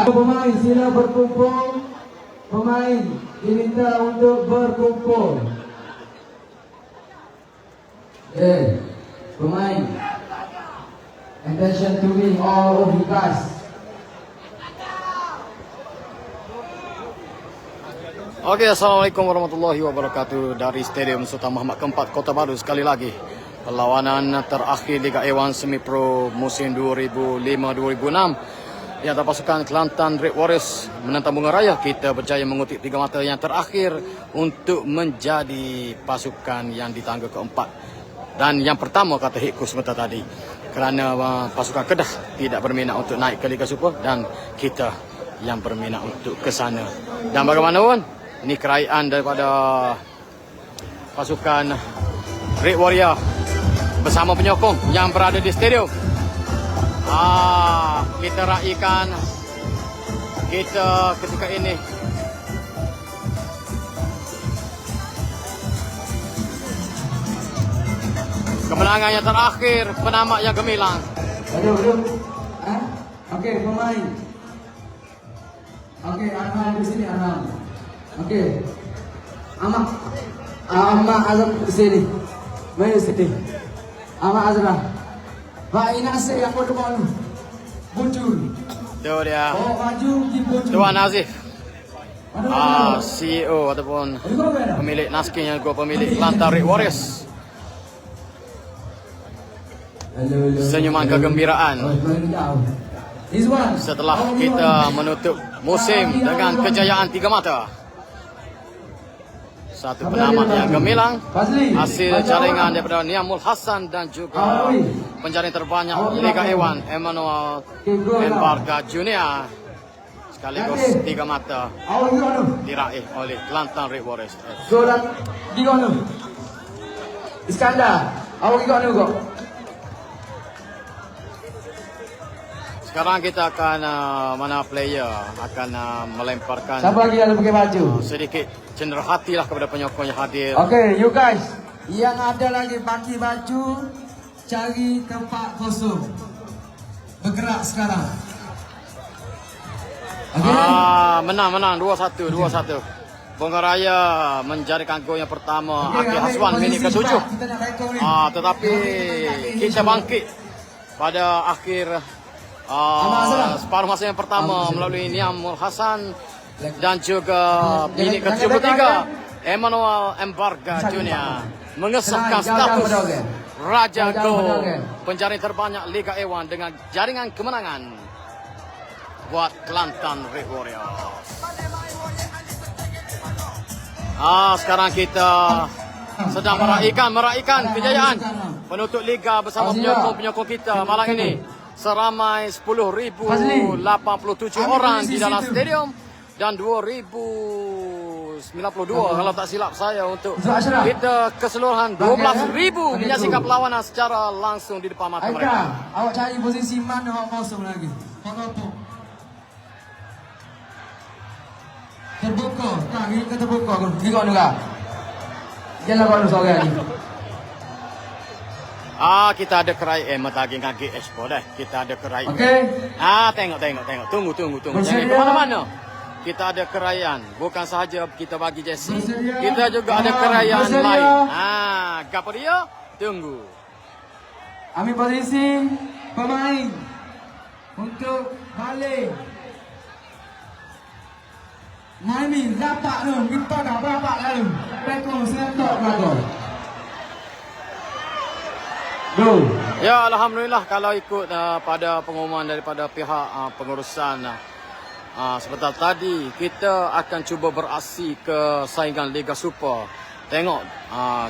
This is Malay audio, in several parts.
Pemain sila berkumpul. Pemain diminta untuk berkumpul. Pemain. Attention to me, all of you guys. Okey, Assalamualaikum warahmatullahi wabarakatuh. Dari Stadium Sultan Muhammad keempat Kota Baru sekali lagi. Perlawanan terakhir Liga A1 Semi Pro musim 2005-2006. Yang terpasukan Kelantan Red Warriors menentang Bunga Raya. Kita berjaya mengutip 3 mata yang terakhir untuk menjadi pasukan yang di tangga keempat. Dan yang pertama kata Hikku sebentar tadi, kerana pasukan Kedah tidak berminat untuk naik ke Liga Super dan kita yang berminat untuk ke sana. Dan bagaimanapun, ini kerajaan daripada pasukan Red Warrior bersama penyokong yang berada di stadium. Kita raikan kita ketika ini. Kemenangan yang terakhir, penamak yang gemilang. Aduh. Okey, pemain. Okey, Arham di sini, Arham. Okey. Ahmad Azam di sini. Mari sini. Ahmad Azram. Pak Inasir yang berdepan. Bujur. Itu dia. Oh, maju di bujur. Tuan Azif. CEO ataupun pemilik Naskin yang juga pemilik Kelantan Red Warriors. Senyuman kegembiraan setelah kita menutup musim dengan kejayaan 3 mata. Satu penamat yang gemilang, hasil jaringan daripada Niamul Hassan dan juga penjaring terbanyak Liga A1 Emmanuel Embarga Junior. Sekaligus 3 mata diraih oleh Kelantan Red Warriors. Zolat Gigono. Iskandar, awak Gigono kok. Sekarang kita akan mana player akan melemparkan. Siapa lagi yang pakai baju? Sedikit cenderung hatilah kepada penyokong yang hadir. Okay, you guys, yang ada lagi pakai baju, cari tempat kosong. Bergerak sekarang. Okay. Menang 2-1. Bunga Raya menjadikan gol yang pertama. Akil Haswan minit ke-7. Tetapi kita bangkit pada akhir separuh masa yang pertama melalui Niamul Hassan dan juga minit ke-73 Emmanuel Embarga Junior mengesahkan status Raja Gol penjaring terbanyak Liga A1 dengan jaringan kemenangan buat Kelantan Red Warriors. Sekarang kita sedang meraihkan kejayaan penutup Liga bersama penyokong kita malam ini. Seramai 10,087 orang di dalam stadium dan 2,092 kalau tak silap saya untuk kita keseluruhan 12,000 menyaksikan perlawanan secara langsung di depan mata mereka. Awak cari posisi mana awak kosong lagi? Terbuka, ini terbuka. Tengok juga. Jangan kau sore lagi. Kita ada kerai mataging kaki expo dah. Kita ada kerai. Okey. Tengok. Tunggu. Jangan ke mana-mana. Kita ada keraian. Bukan sahaja kita bagi jersey. Kita juga ada keraian lain. Apa dia? Tunggu. Ambil posisi pemain untuk balik. Naimi rapat tu. Kita dah rapat lalu. Pekong sentok belakang. Ya, alhamdulillah kalau ikut pada pengumuman daripada pihak pengurusan sebentar tadi, kita akan cuba beraksi ke saingan Liga Super. Tengok,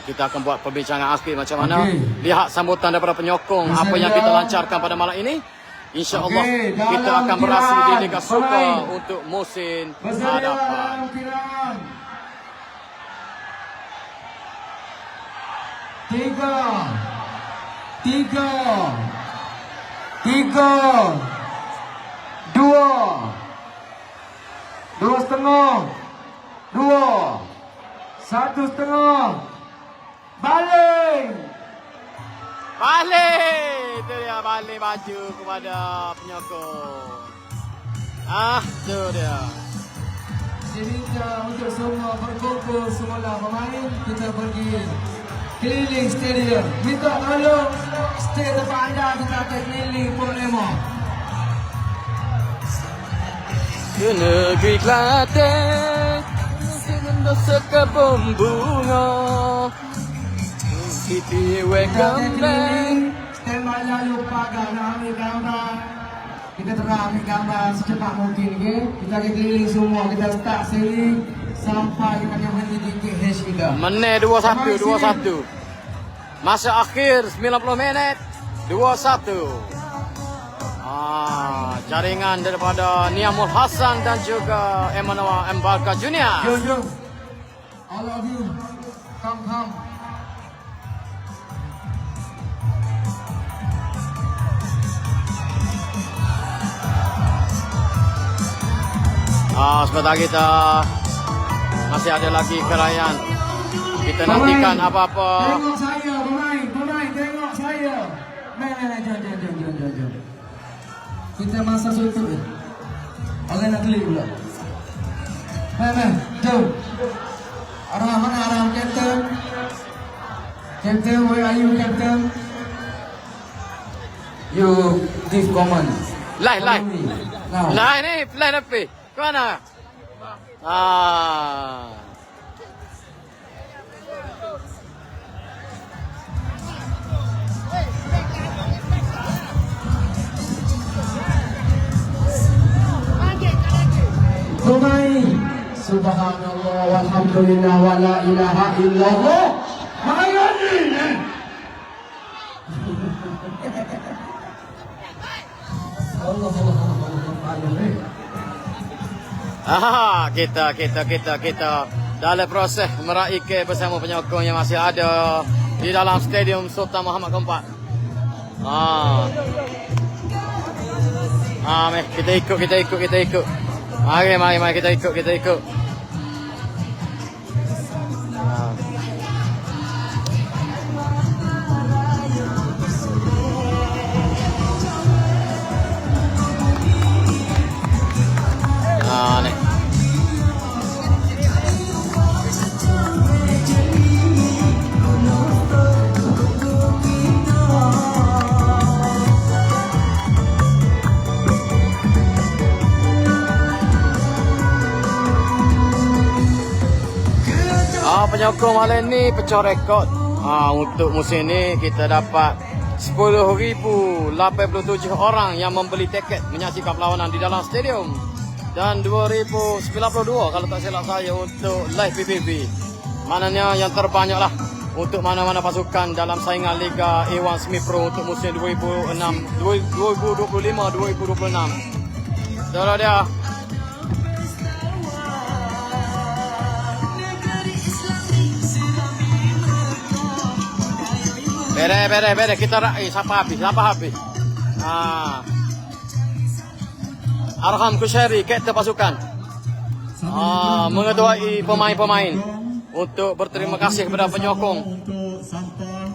kita akan buat perbincangan akhir macam mana. Lihat sambutan daripada penyokong apa yang kita lancarkan pada malam ini. InsyaAllah kita akan beraksi di Liga Super untuk musim hadapan. Tiga, 2, 2,5, 2, 1,5, balik. Balik! Itu dia balik baju kepada penyokong. Itu dia. Jadi untuk semua berkumpul semula pemain, kita pergi keliling stadium. Minta tolong stay tempat anda, kita akan keliling Port Lemah. Ke negeri Kelantan, sehingga sekebun bunga. Kita welcome back. Standby lalu pagar nak ambil gambar. Kita terang ambil gambar secepat mungkin, okay? Kita akan keliling semua. Kita start sailing sampai kita akan berhenti di KH kita. Menit 21. Masa akhir 90 minit 21. Jaringan daripada Niamul Hassan dan juga Emmanuel Mbarka Junior. Jom. All of you, come. Sebentar kita masih ada lagi kerayaan. Kita nantikan apa-apa. Tengok saya, pemain, tengok saya. Jom. Kita masa sultut. Orang nak klik pula. Jom. Arah captain. Captain, where are you, captain? You give command. Live. Now. Live ni, live apa? Ke mana? Pemain. Subhanallah walhamdulillah wa la ilaha illallah. Kita dalam proses meraih bersama penyokong yang masih ada di dalam Stadium Sultan Muhammad keempat. Kita ikut. Mari kita ikut. Ni. Penyokong malam ni pecah rekod. Untuk musim ni kita dapat 10,087 orang yang membeli tiket menyaksikan perlawanan di dalam stadium. Dan 2092 kalau tak silap saya untuk live PBB. Maknanya yang terbanyak lah untuk mana-mana pasukan dalam saingan Liga A1 Semi Pro untuk musim 2025-2026. Itulah dia. Bere. Kita raih siapa habis. Arham Kushairi, kapten pasukan. Mengetuai pemain-pemain untuk berterima kasih kepada penyokong. Untuk sampah,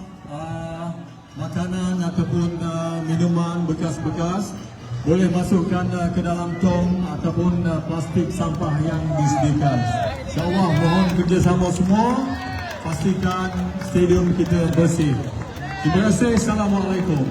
makanan ataupun minuman bekas-bekas boleh masukkan ke dalam tong ataupun plastik sampah yang disediakan. InsyaAllah mohon kerjasama semua, pastikan stadium kita bersih. Terima kasih. Assalamualaikum.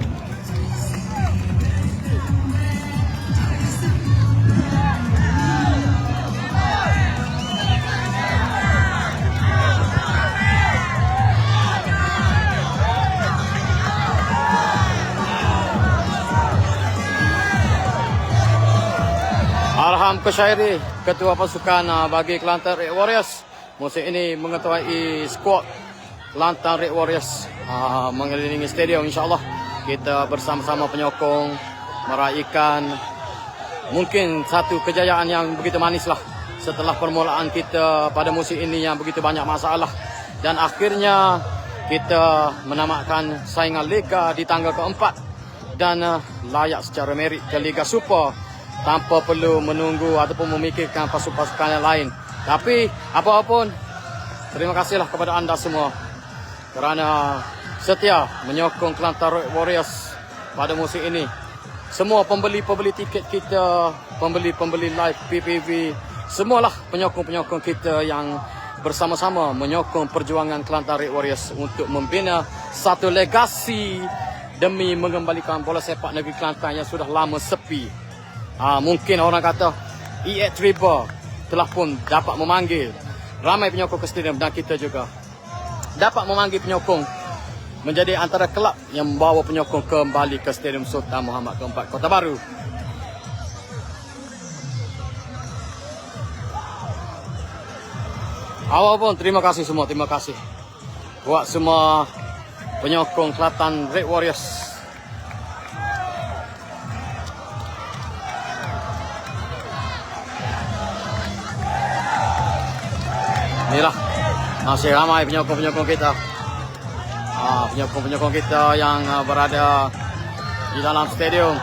Arham Kushairi, ketua pasukan bagi Kelantan Red Warriors, musim ini mengetuai skuad Kelantan Red Warriors mengelilingi stadium. InsyaAllah kita bersama-sama penyokong meraihkan mungkin satu kejayaan yang begitu manis lah setelah permulaan kita pada musim ini yang begitu banyak masalah, dan akhirnya kita menamatkan saingan Liga di tangga keempat dan layak secara merit ke Liga Super tanpa perlu menunggu ataupun memikirkan pasukan-pasukan yang lain. Tapi apapun, terima kasihlah kepada anda semua kerana setia menyokong Kelantan Red Warriors pada musim ini. semua pembeli-pembeli tiket kita, pembeli-pembeli live PPV, semualah penyokong-penyokong kita yang bersama-sama menyokong perjuangan Kelantan Red Warriors untuk membina satu legasi demi mengembalikan bola sepak negeri Kelantan yang sudah lama sepi. Mungkin orang kata EA Triba telah pun dapat memanggil ramai penyokong ke stadium, dan kita juga dapat memanggil penyokong menjadi antara kelab yang membawa penyokong kembali ke Stadium Sultan Muhammad keempat Kota Baru. Awal pun terima kasih semua, terima kasih buat semua penyokong Kelantan Red Warriors. Inilah masih ramai penyokong-penyokong kita. Penyokong-penyokong kita yang berada di dalam stadium.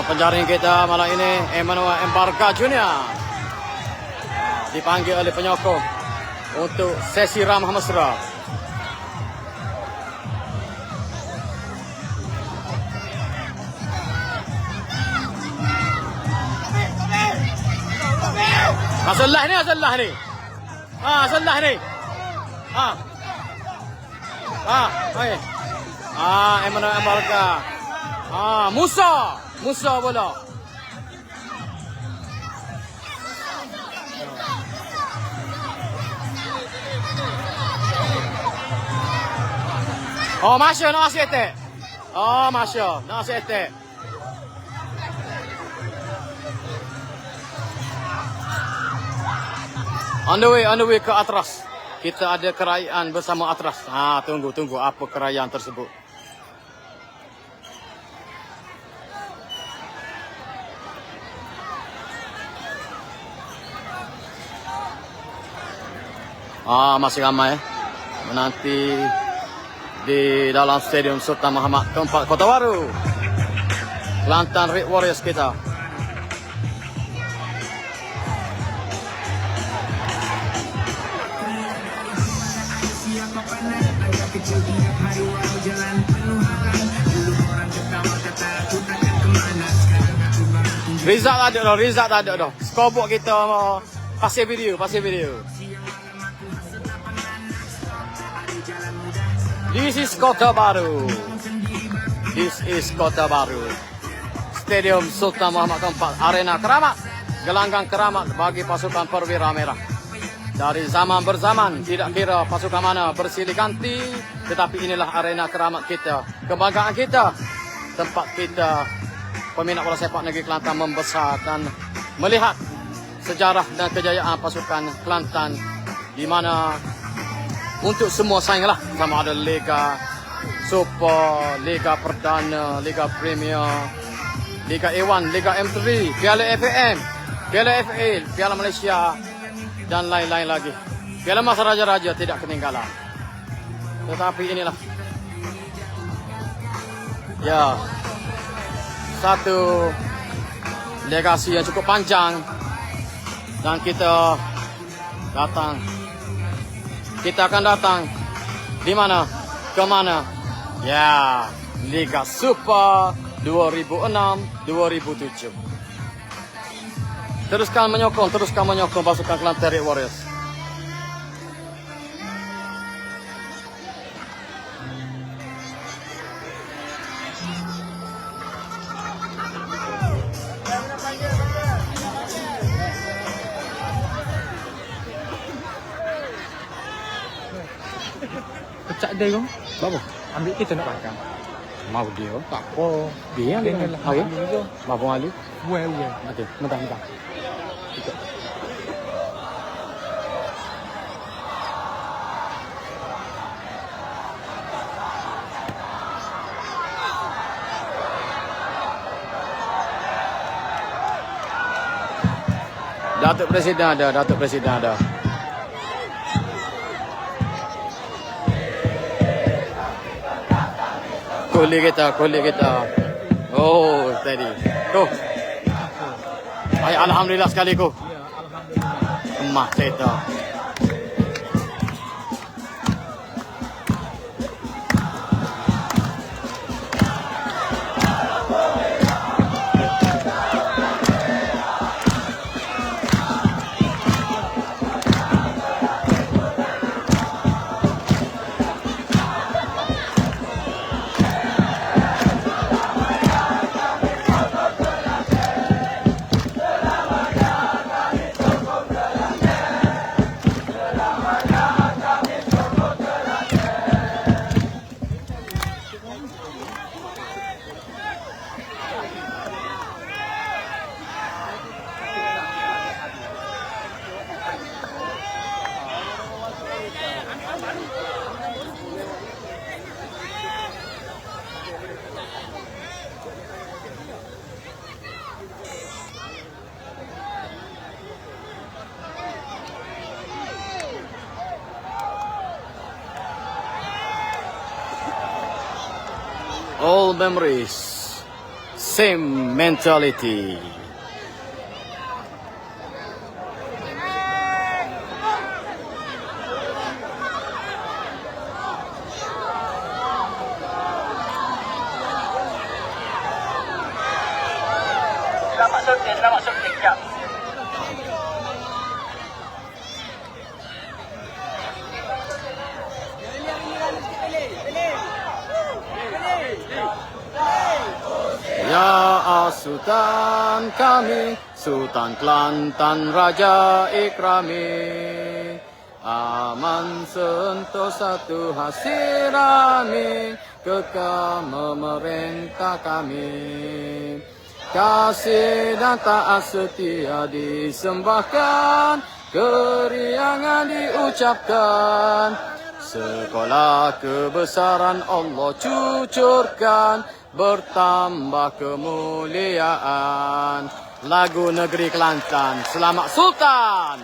Penjaring kita malam ini Emmanuel Embarga Junior dipanggil oleh penyokong untuk sesi ramah mesra. Asallah ni. Asallah ni. Emmanuel Embarga. Musa bola. Masya, nak asyik attack. Masya, nak asyik attack. On the way ke Atras. Kita ada kerajaan bersama Atras. Tunggu apa kerajaan tersebut. Masih ramai menanti di dalam Stadium Sultan Muhammad keempat Kota Baru. Kelantan Red Warriors kita. Rizal tak ada dah. Scoreboard kita pasir video. This is Kota Baru. Stadium Sultan Muhammad keempat, arena keramat, gelanggang keramat bagi pasukan Perwira Merah. Dari zaman berzaman, tidak kira pasukan mana bersilih ganti, tetapi inilah arena keramat kita, kebanggaan kita, tempat kita peminat bola sepak negeri Kelantan membesar dan melihat sejarah dan kejayaan pasukan Kelantan, di mana untuk semua sainglah, sama ada Liga Super, Liga Perdana, Liga Premier, Liga A1, Liga M3, Piala FAM, Piala FA, Piala Malaysia dan lain-lain lagi. Piala Mas Raja-Raja tidak ketinggalan. Tetapi inilah satu legasi yang cukup panjang, dan kita akan datang di mana? Ke mana? Liga Super 2006-2007. Teruskan menyokong pasukan Kelantan Red Warriors. Pecah dia kau. Bapak, Ambil kita nak makan. mau dia. Tak apa. Dia Dengan lah. Okey. Ambil tu. Bapak Ali. Well. Okey, mentah. Datuk Presiden ada. Kohli kita. Oh, tadi. Tuh. Ay, alhamdulillah sekali ko. Emak cerita. All memories, same mentality. Selamat syuting, jap. Ya Sultan kami, Sultan Kelantan Raja Ikrami, aman sentosa Tuhan sirami, kekal memerintah kami. Kasih dan taat setia disembahkan, keriangan diucapkan. Sekolah kebesaran Allah cucurkan, bertambah kemuliaan. Lagu Negeri Kelantan, Selamat Sultan.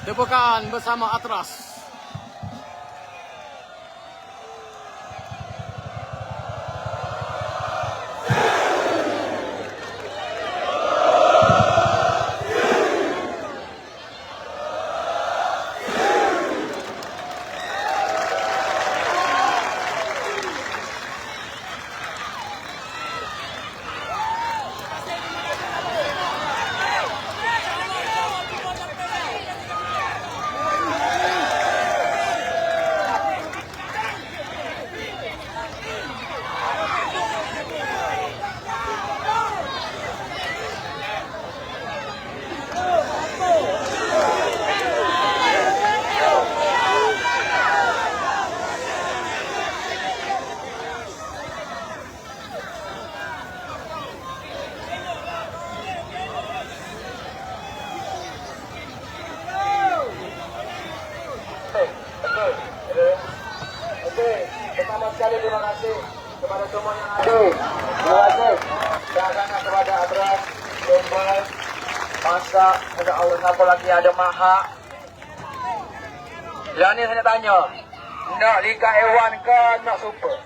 Tepukan bersama Atras. Pertama sekali terima kasih kepada semua yang hadir. Terima kasih sangat kepada Atras, Tumpal, Masak, kepada Allah, siapa lagi ada Maha. Yang ni saya nak tanya, nak Liga A1 ke nak Super?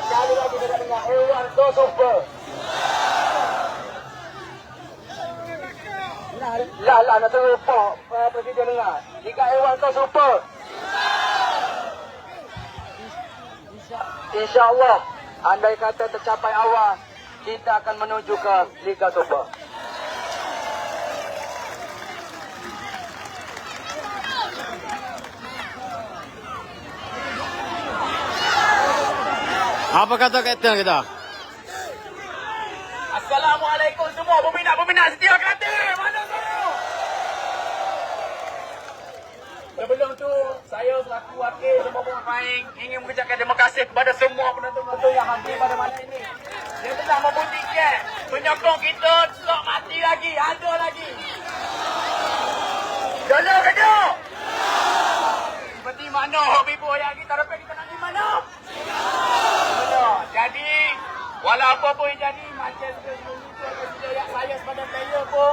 Sekali lagi saya nak dengar A1 ke Super? Lah, nak terlupa Presiden dengar. Liga A1 ke Super? InsyaAllah, andai kata tercapai awal, kita akan menuju ke Liga Super. Apa kata kapten kita? Assalamualaikum semua peminat-peminat setia Kelantan. Mana semua? Sebelum tu, saya selaku wakil semua pemain ingin mengucapkan terima kasih kepada semua penonton-penonton yang hadir pada malam ini. Yang telah membuktikan penyokong kita tak mati lagi, ada lagi. Gedung. Seperti mana hobi bu yang kita dapat kita nak di mana? Betul. Jadi, walaupun pun yang jadi, macam sebelum itu, saya sebagai player pun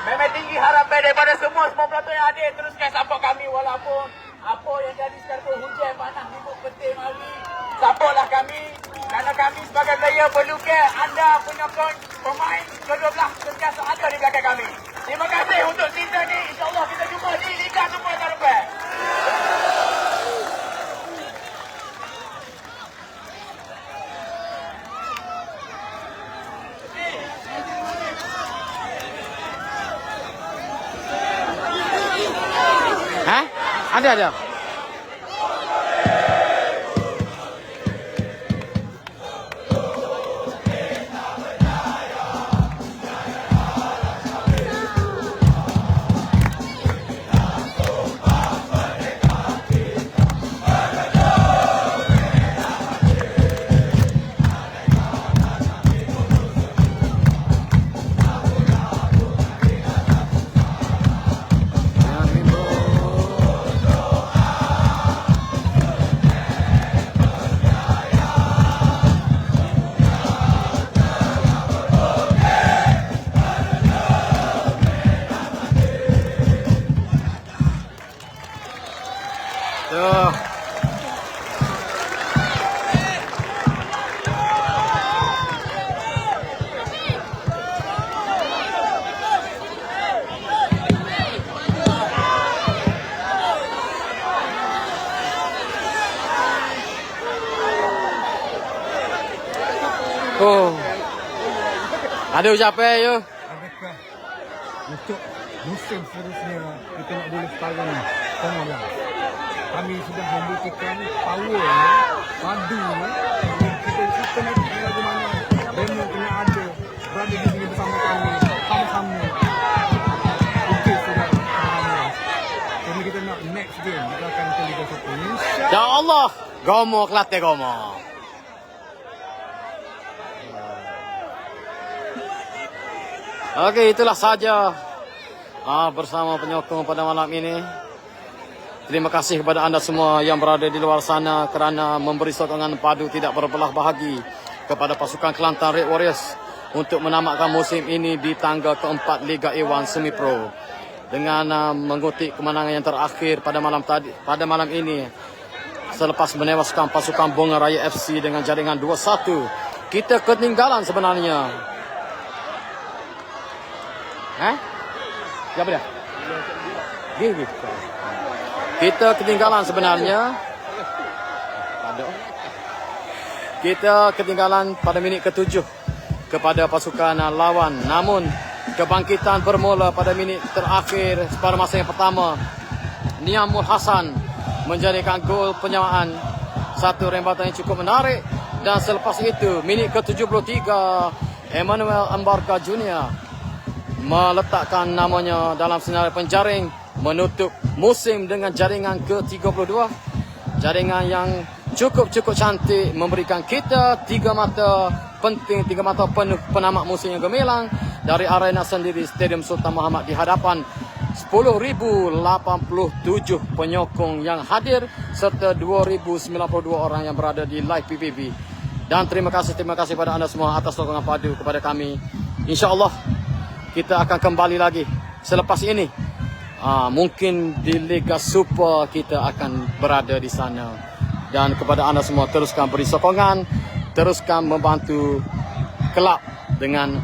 memang tinggi harapan daripada semua penonton yang ada. Teruskan support kami walaupun apa yang jadi sekarang pun hujan panas ribut petir mari. Supportlah kami kerana kami sebagai player perlukan anda penyokong pemain kedua belah sentiasa ada di belakang kami. Terima kasih untuk season ni. InsyaAllah kita jumpa di Liga Super tahun depan. Hah? Ada. Tuh. Oh. Ada ucapan yo. Adakah untuk musim seterusnya kita nak boleh sekarang ni? Tengoklah. Kami sudah membuktikan power padu kita nak bagaimana demo kena ada berada di sini bersama kami sama-sama untuk sudah sama. Jadi kita nak next game kita akan ke Liga Super. Ya Allah, Gomo Kelantan Gomo. Okey, itulah saja bersama penyokong pada malam ini. Terima kasih kepada anda semua yang berada di luar sana kerana memberi sokongan padu tidak berbelah bahagi kepada pasukan Kelantan Red Warriors untuk menamatkan musim ini di tangga keempat Liga A1 Semi Pro dengan mengutip kemenangan yang terakhir pada malam ini selepas menewaskan pasukan Bunga Raya FC dengan jaringan 2-1. Kita ketinggalan sebenarnya. Siapa dia? Gigi. Kita ketinggalan sebenarnya. Kita ketinggalan pada minit ke-7 kepada pasukan lawan. Namun kebangkitan bermula pada minit terakhir pada masa yang pertama. Niamul Hasan menjadikan gol penyamaan. Satu rembatan yang cukup menarik. Dan selepas itu minit ke-73 Emmanuel Embarka Junior meletakkan namanya dalam senarai penjaring menutup musim dengan jaringan ke-32. Jaringan yang cukup cantik memberikan kita 3 mata penting, 3 mata penuh penamat musim yang gemilang dari arena sendiri Stadium Sultan Muhammad di hadapan 10,087 penyokong yang hadir serta 2,092 orang yang berada di live PPV. Dan terima kasih kepada anda semua atas sokongan padu kepada kami. InsyaAllah kita akan kembali lagi selepas ini. Mungkin di Liga Super kita akan berada di sana. Dan kepada anda semua teruskan beri sokongan, teruskan membantu kelab dengan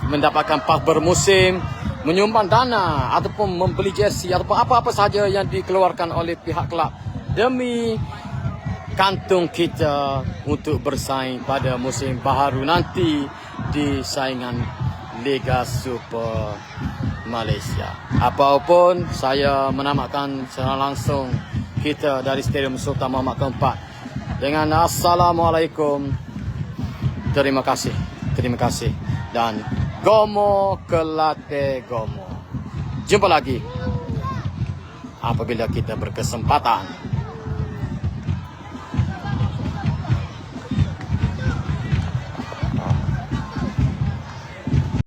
mendapatkan pas bermusim, menyumbang dana ataupun membeli jersey ataupun apa-apa sahaja yang dikeluarkan oleh pihak kelab demi kantung kita untuk bersaing pada musim baharu nanti di saingan Liga Super Malaysia. Apapun, saya menamatkan secara langsung kita dari Stadium Sultan Muhammad keempat dengan Assalamualaikum. Terima kasih. terima kasih. Dan Gomo Kelate Gomo. Jumpa lagi apabila kita berkesempatan.